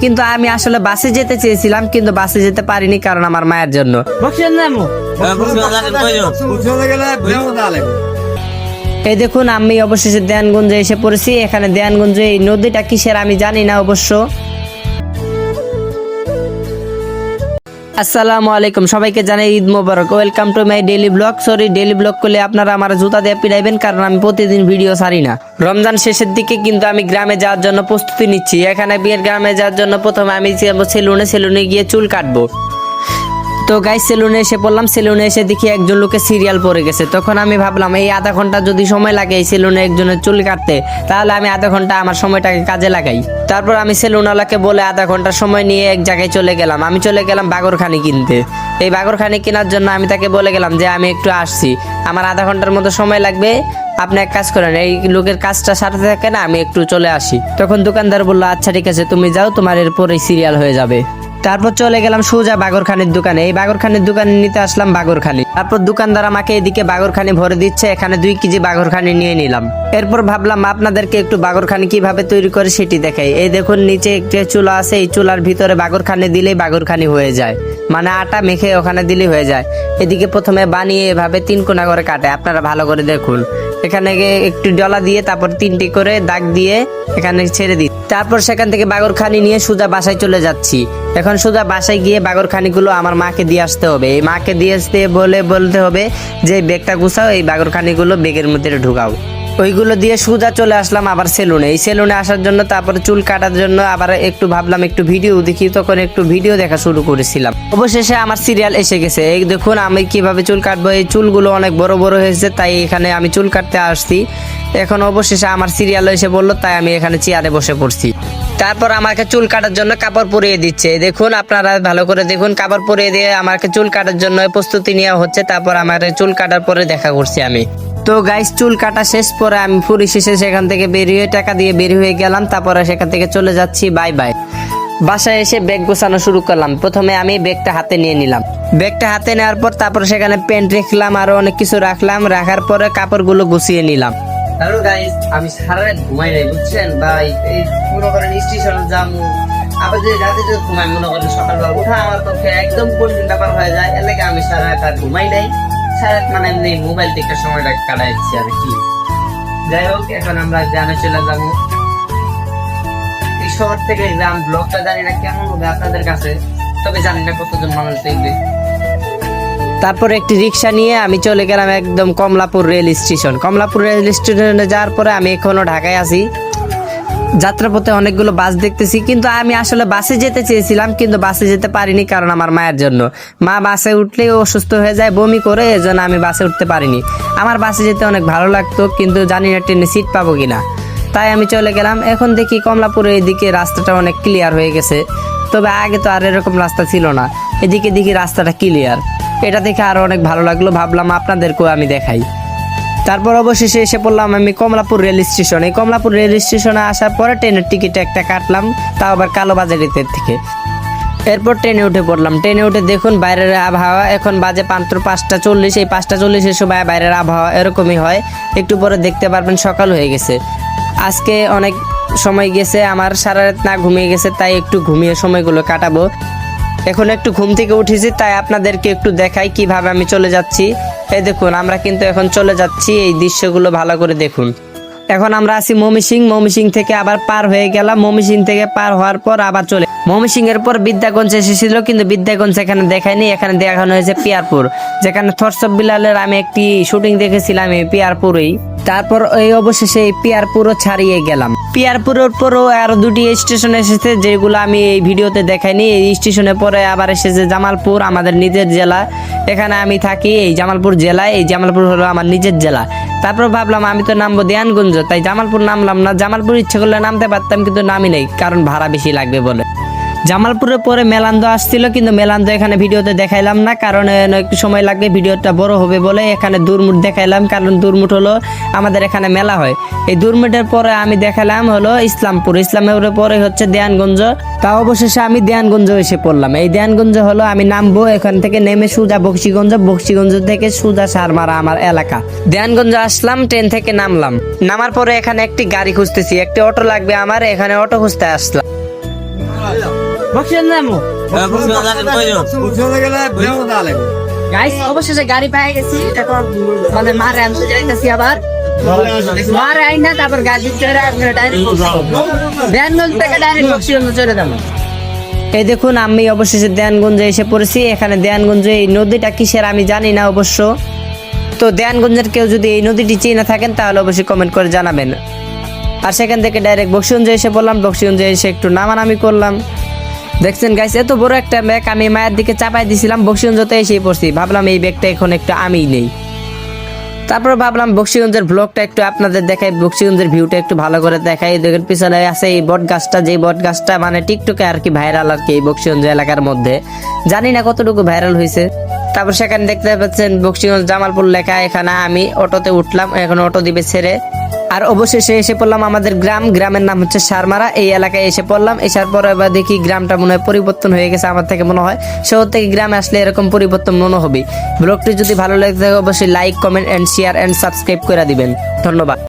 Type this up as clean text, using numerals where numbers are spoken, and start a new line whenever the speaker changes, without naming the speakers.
কিন্তু আমি আসলে বাসে যেতে চেয়েছিলাম, কিন্তু বাসে যেতে পারিনি কারণ আমার মায়ের জন্য। এই দেখুন আমি অবশেষে দেয়ানগঞ্জে এসে পড়েছি। এখানে দেয়ানগঞ্জে এই নদীটা কিসের আমি জানি না অবশ্য। আসসালামু আলাইকুম, সবাইকে জানাই ঈদ মোবারক। Welcome to my daily blog. Sorry, daily blog করলে আপনারা আমার জুতা দিয়ে পিটাইবেন, কারণ আমি প্রতিদিন ভিডিও ছাড়ি না। রমজান শেষের দিকে কিন্তু আমি গ্রামে যাওয়ার জন্য প্রস্তুতি নিচ্ছি। এখানে বিয়ের গ্রামে যাওয়ার জন্য প্রথমে আমি সেলুনে গিয়ে চুল কাটবো। তো গাইস সেলুনে এসে পড়লাম। সেলুনে এসে দেখি একজন লোকের সিরিয়াল পড়ে গেছে। তখন আমি ভাবলাম এই আধা ঘন্টা যদি সময় লাগে এই সেলুনে একজনের চুল কাটতে, তাহলে আমি আধা ঘন্টা আমার সময়টাকে কাজে লাগাই। তারপর আমি সেলুনওয়ালাকে বলে আধা ঘন্টা সময় নিয়ে এক জায়গায় চলে গেলাম। আমি চলে গেলাম বাগরখানি কিনতে। এই বাগরখানি কেনার জন্য আমি তাকে বলে গেলাম যে আমি একটু আসছি, আমার আধা ঘন্টার মতো সময় লাগবে, আপনি এক কাজ করেন এই লোকের কাজটা সারতে থাকে না, আমি একটু চলে আসি। তখন দোকানদার বললো আচ্ছা ঠিক আছে তুমি যাও, তোমার এরপরে সিরিয়াল হয়ে যাবে। তারপর চলে গেলাম সোজা বাগরখানির দোকানে। এই বাগরখানির দোকানে নিতে আসলাম বাগরখানি। তারপর দোকানদার আমাকে এদিকে বাগরখানি ভরে দিচ্ছে। এখানে 2 কেজি বাগরখানি নিয়ে নিলাম। এরপর ভাবলাম আপনাদেরকে একটু বাগরখানি কিভাবে তৈরি করে সেটি দেখাই। এই দেখুন নিচে একটি চুলা আছে, এই চুলার ভিতরে বাগরখানি দিলেই বাগরখানি হয়ে যায়, মানে আটা মেখে ওখানে দিলেই হয়ে যায়। এদিকে প্রথমে বানিয়ে এভাবে 3 কোনা করে কাটে, আপনারা ভালো করে দেখুন। এখানে একটু ডলা দিয়ে তারপর 3টি করে দাগ দিয়ে এখানে ছেড়ে দিই। তারপর সেখান থেকে বাগরখানি নিয়ে সোজা বাসায় চলে যাচ্ছি। এখন সোজা বাসায় গিয়ে বাগরখানিগুলো আমার মাকে দিয়ে আসতে হবে। এই মাকে দিয়ে আসতে বলতে হবে যে ব্যাগটা গুছাও, এই বাগরখানিগুলো ব্যাগের মধ্যে ঢুকাও। ওইগুলো দিয়ে সোজা চলে আসলাম আবার সেলুনে। এই সেলুনে আসার জন্য তারপরে চুল কাটার জন্য আবার একটু ভাবলাম একটু ভিডিও দেখি, তখন একটু ভিডিও দেখা শুরু করেছিলাম। অবশেষে আমার সিরিয়াল এসে গেছে। এই দেখুন আমি কিভাবে চুল কাটবো। এই চুলগুলো অনেক বড় বড় হয়েছে, তাই এখানে আমি চুল কাটতে আসছি। এখন অবশেষে আমার সিরিয়াল এসে বললো, তাই আমি এখানে চেয়ারে বসে পড়ছি। তারপর আমাকে চুল কাটার জন্য কাপড় পরিয়ে দিচ্ছে। দেখুন আপনারা ভালো করে দেখুন, কাপড় পরিয়ে দিয়ে আমাকে চুল কাটার জন্য প্রস্তুতি নেওয়া হচ্ছে। তারপর আমার চুল কাটার পরে দেখা করছি আমি। তো গাইস চুল কাটা শেষ পরে আমি পরিশেষে সেখান থেকে বেরিয়ে টাকা দিয়ে বের হয়ে গেলাম। তারপরে সেখান থেকে চলে যাচ্ছি, বাই বাই। বাসায় এসে ব্যাগ গোছানো শুরু করলাম। প্রথমে আমি ব্যাগটা হাতে নিয়ে নিলাম। ব্যাগটা হাতে নেওয়ার পর তারপর সেখানে প্যান্ট রাখলাম, আরো অনেক কিছু রাখলাম। রাখার পরে কাপড়গুলো গুছিয়ে নিলাম। হ্যালো গাইস, আমি সারা রাত ঘুমাই নাই বুঝছেন ভাই। এই মনে করেন স্টেশনে যাবো, আবার যে রাতে যদি ঘুমাই মনে করেন সকালবেলা ওঠা আমার পক্ষে একদম কঠিন ব্যাপার হয়ে যায়। এর লাগে আমি সারা রাত আর ঘুমাই নাই। সারা রাত মানে এমনি মোবাইল দেখে সময়টা কাটাইছি আর কি। যাই হোক এখন আমরা গ্রামে চলে যাবো। এই শহর থেকে গ্রাম ব্লগটা জানি না কেমন হবে আপনাদের কাছে, তবে জানি না কতজন মানুষ দেখবে। তারপর একটি রিক্সা নিয়ে আমি চলে গেলাম একদম Kamalapur rail station. Kamalapur rail স্টেশনে যাওয়ার পরে আমি এখনো ঢাকায় আছি। যাত্রাপথে অনেকগুলো বাস দেখতেছি, কিন্তু আমি আসলে বাসে যেতে চেয়েছিলাম, কিন্তু বাসে যেতে পারিনি কারণ আমার মায়ের জন্য। মা বাসে উঠলেই অসুস্থ হয়ে যায়, বমি করে, এজন্য আমি বাসে উঠতে পারিনি। আমার বাসে যেতে অনেক ভালো লাগতো, কিন্তু জানি না ট্রেনে সিট পাবো কিনা, তাই আমি চলে গেলাম। এখন দেখি কমলাপুরের এদিকে রাস্তাটা অনেক ক্লিয়ার হয়ে গেছে, তবে আগে তো আর এরকম রাস্তা ছিল না। এদিকে দেখি রাস্তাটা ক্লিয়ার, এটা দেখে আরো অনেক ভালো লাগলো। ভাবলাম আপনাদেরকেও আমি দেখাই। তারপর অবশেষে এসে পড়লাম আমি কমলাপুর রেল স্টেশন। এই কমলাপুর রেল স্টেশনে আসার পরে ট্রেনের টিকিট একটা কাটলাম, তাও আবার কালোবাজারিতে থেকে। এরপর ট্রেনে উঠে পড়লাম। ট্রেনে উঠে দেখুন বাইরের আবহাওয়া, এখন বাজে মাত্র 5টা 40। এই 5টা 40-এর সময় বাইরের আবহাওয়া এরকমই হয়। একটু পরে দেখতে পারবেন সকাল হয়ে গেছে। আজকে অনেক সময় গেছে আমার, সারা রাত না ঘুমিয়ে গেছে, তাই একটু ঘুমিয়ে সময়গুলো কাটাবো। এখন একটু ঘুম থেকে উঠেছি, তাই আপনাদেরকে একটু দেখাই কিভাবে আমি চলে যাচ্ছি। এই দেখুন আমরা কিন্তু এখন চলে যাচ্ছি, এই দৃশ্যগুলো ভালো করে দেখুন। এখন আমরা আছি ময়মনসিংহ থেকে আবার পার হয়ে গেলাম। ময়মনসিংহ থেকে পার হওয়ার পর আবার চলে ময়মনসিংহ এর পর বিদ্যাগঞ্জ এসেছিল, কিন্তু বিদ্যাগঞ্জ এখানে দেখায়নি। এখানে দেখানো হয়েছে পিয়ারপুর, যেখানে থরস অফ বিলালের আমি একটি শুটিং দেখেছিলাম এই পিয়ারপুরেই। তারপর এই অবশেষে এই পিয়ারপুরও ছাড়িয়ে গেলাম। পিয়ারপুরের পরও আরো 2টি স্টেশন এসেছে, যেগুলো আমি এই ভিডিওতে দেখাইনি। এই স্টেশনে পরে আবার এসেছে জামালপুর, আমাদের নিজের জেলা। এখানে আমি থাকি এই জামালপুর জেলায়। এই জামালপুর হলো আমার নিজের জেলা। তারপর ভাবলাম আমি তো নামবো দেয়ানগঞ্জ, তাই জামালপুর নামলাম না। জামালপুর ইচ্ছে করলে নামতে পারতাম, কিন্তু নামি নেই, কারণ ভাড়া বেশি লাগবে বলে। জামালপুরের পরে মেলান্দো আসছিল, কিন্তু মেলান্দো এখানে ভিডিওতে দেখাইলাম না, কারণ একটু সময় লাগবে, ভিডিওটা বড় হবে বলে এখানে দুরমুট দেখাইলাম। কারণ দুরমুট হলো আমাদের এখানে মেলা হয়। এই দুরমুটের পরে আমি দেখালাম হলো ইসলামপুর। ইসলামের পরে হচ্ছে দেয়ানগঞ্জ। তা অবশেষে আমি দেয়ানগঞ্জ এসে পড়লাম। এই দেয়ানগঞ্জ হলো আমি নামবো, এখান থেকে নেমে সোজা বক্সিগঞ্জ, বক্সিগঞ্জ থেকে সোজা সারমারা আমার এলাকা। দেয়ানগঞ্জ আসলাম, ট্রেন থেকে নামলাম। নামার পরে এখানে একটি গাড়ি খুঁজতেছি, একটি অটো লাগবে আমার, এখানে অটো খুঁজতে আসলাম। বক্সিগঞ্জ যাবো গাইস, অবশেষে গাড়ি পেয়ে গেছি। এখন মানে মারে আনতে যাইতেছি আবার মারে আইন না, তারপর গাড়ি চড়ে ডাইরেক্ট দেয়ানগঞ্জ থেকে ডাইরেক্ট বক্সিগঞ্জ চলে যাবো। এই দেখুন আমি অবশেষে দেয়ানগঞ্জে এসে পড়েছি। এখানে দেয়ানগঞ্জে এই নদীটা কিসের আমি জানি না অবশ্য। তো দেয়ানগঞ্জের কেউ যদি এই নদীটি চিনে থাকেন তাহলে অবশ্যই কমেন্ট করে জানাবেন। আর সেখান থেকে ডাইরেক্ট বক্সিগঞ্জে এসে পড়লাম। বক্সিগঞ্জে এসে একটু নামানামি করলাম। দেখছেন গাইস, এত বড় একটা ব্যাগ আমি মায়ের দিকে চাপাই দিছিলাম। বক্সিগঞ্জতে এসেই পড়ছি, ভাবলাম এই ব্যাগটা এখন একটু আমিই নেই। তারপর ভাবলাম বক্সিগঞ্জের ব্লগটা একটু আপনাদের দেখাই, বক্সিগঞ্জের ভিউটা একটু ভালো করে দেখাই। দেখেন পিছনে আছে এই বট গাছটা, যে বট গাছটা মানে টিকটকে আর কি ভাইরাল আর কি এই বক্সিগঞ্জ এলাকার মধ্যে, জানি না কতটুকু ভাইরাল হয়েছে। তারপর সেখানে দেখতে পাচ্ছেন বক্সিগঞ্জ জামালপুর লেখা। এখানে আমি অটোতে উঠলাম, এখন অটো দিবে ছেড়ে। আর অবশেষে এসে পড়লাম আমাদের গ্রামের নাম হচ্ছে সারমারা। এই এলাকায় এসে পড়লাম। এসার পরে এবার দেখি গ্রামটা মনে হয় পরিবর্তন হয়ে গেছে আমার থেকে মনে হয়। শহর থেকে গ্রামে আসলে এরকম পরিবর্তন মনে হবে। ব্লগটি যদি ভালো লাগে থাকে অবশ্যই like, comment and share and subscribe করে দিবেন। ধন্যবাদ।